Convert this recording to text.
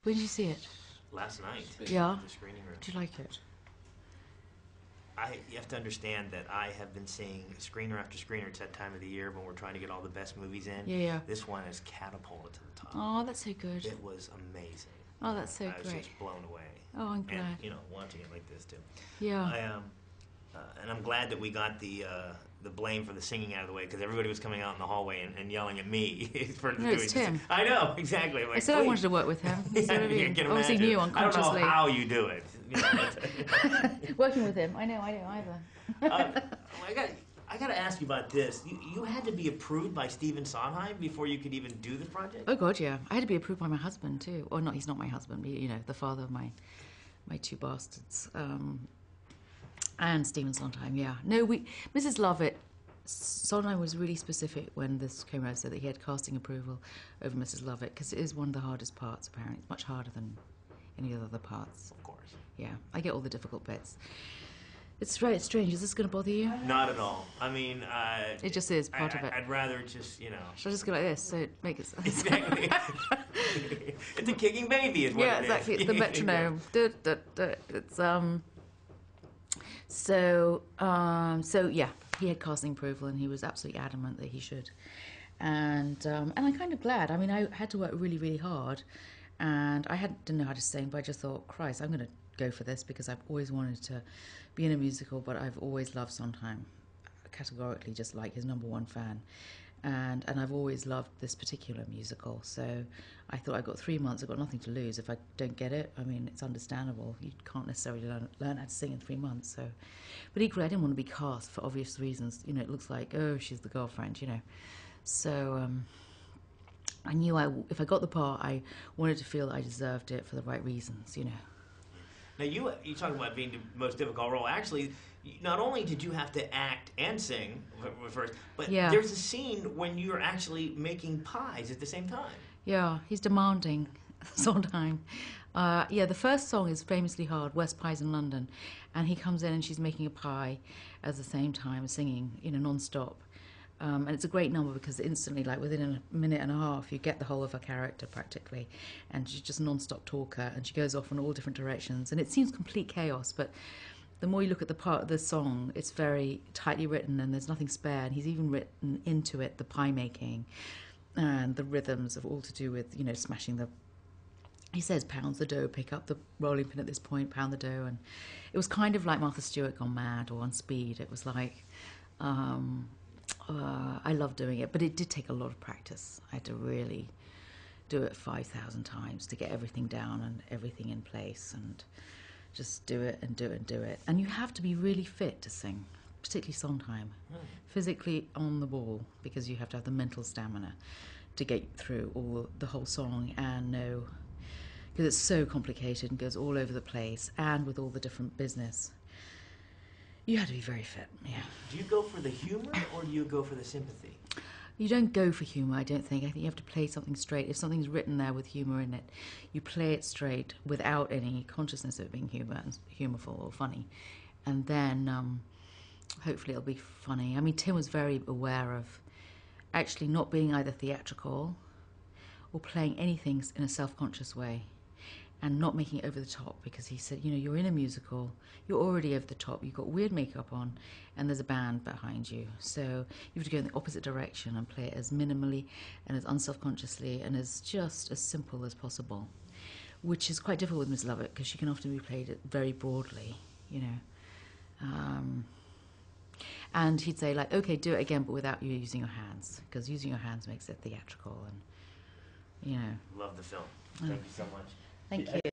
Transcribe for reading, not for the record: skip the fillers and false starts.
When did you see it? Last night. Yeah. The screening room. Did you like it? You have to understand that I have been seeing screener after screener. It's that time of the year when we're trying to get all the best movies in. Yeah. This one is catapulted to the top. Oh, that's so good. It was amazing. Oh, that's so I was great. just blown away. Oh, I'm glad. And, watching it like this, too. Yeah. And I'm glad that we got the blame for the singing out of the way, because everybody was coming out in the hallway and yelling at me for doing it's Tim. I know, exactly. Like, I said I wanted to work with him. Yeah, Sort of, you can obviously imagine. knew unconsciously. I don't know how you do it. Working with him, I don't either. I got to ask you about this. You had to be approved by Stephen Sondheim before you could even do the project? Oh, God, yeah. I had to be approved by my husband, too. Or not, he's not my husband, but, the father of my two bastards. And Stephen Sondheim, yeah. No, Mrs. Lovett, Sondheim was really specific when this came out, said that he had casting approval over Mrs. Lovett, because it is one of the hardest parts, apparently. It's much harder than any of the other parts. Of course. Yeah, I get all the difficult bits. It's very strange. Is this going to bother you? Not at all. I mean, it just is part of it. I'd rather just, Should I just go like this so it makes it... Exactly. It's a kicking baby is what yeah, it exactly. is. It's the metronome. It's, So yeah, he had casting approval and he was absolutely adamant that he should. And I'm kind of glad. I mean, I had to work really, really hard. And I didn't know how to sing, but I just thought, Christ, I'm going to go for this because I've always wanted to be in a musical, but I've always loved Sondheim, categorically just like his #1 fan. And I've always loved this particular musical. So I thought I've got 3 months, I've got nothing to lose. If I don't get it, I mean, it's understandable. You can't necessarily learn how to sing in 3 months. So, but equally, I didn't want to be cast for obvious reasons. It looks like, oh, she's the girlfriend, So I knew if I got the part, I wanted to feel that I deserved it for the right reasons, Now, you talk about being the most difficult role. Actually, not only did you have to act and sing first, but there's a scene when you're actually making pies at the same time. Yeah, he's demanding Sondheim. The first song is famously hard, West Pies in London, and he comes in and she's making a pie at the same time, singing, non-stop. And it's a great number because instantly, like within a minute and a half, you get the whole of her character practically. And she's just a non-stop talker and she goes off in all different directions. And it seems complete chaos, but the more you look at the part of the song, it's very tightly written and there's nothing spare. And he's even written into it the pie making and the rhythms of all to do with, smashing the... He says, pounds the dough, pick up the rolling pin at this point, pound the dough. And it was kind of like Martha Stewart gone mad or on speed. It was like... I love doing it, but it did take a lot of practice. I had to really do it 5,000 times to get everything down and everything in place and just do it and do it and do it. And you have to be really fit to sing, particularly Sondheim. Physically on the ball, because you have to have the mental stamina to get through the whole song and know, because it's so complicated and goes all over the place and with all the different business. You had to be very fit, yeah. Do you go for the humor or do you go for the sympathy? You don't go for humour, I don't think. I think you have to play something straight. If something's written there with humour in it, you play it straight without any consciousness of it being humourful or funny. And then hopefully it'll be funny. I mean, Tim was very aware of actually not being either theatrical or playing anything in a self-conscious way. And not making it over the top, because he said, you're in a musical, you're already over the top, you've got weird makeup on, and there's a band behind you. So you have to go in the opposite direction and play it as minimally and as unselfconsciously and as just as simple as possible, which is quite difficult with Miss Lovett, because she can often be played very broadly, And he'd say, like, okay, do it again, but without you using your hands, because using your hands makes it theatrical and, Love the film. Thank you so much. Thank you.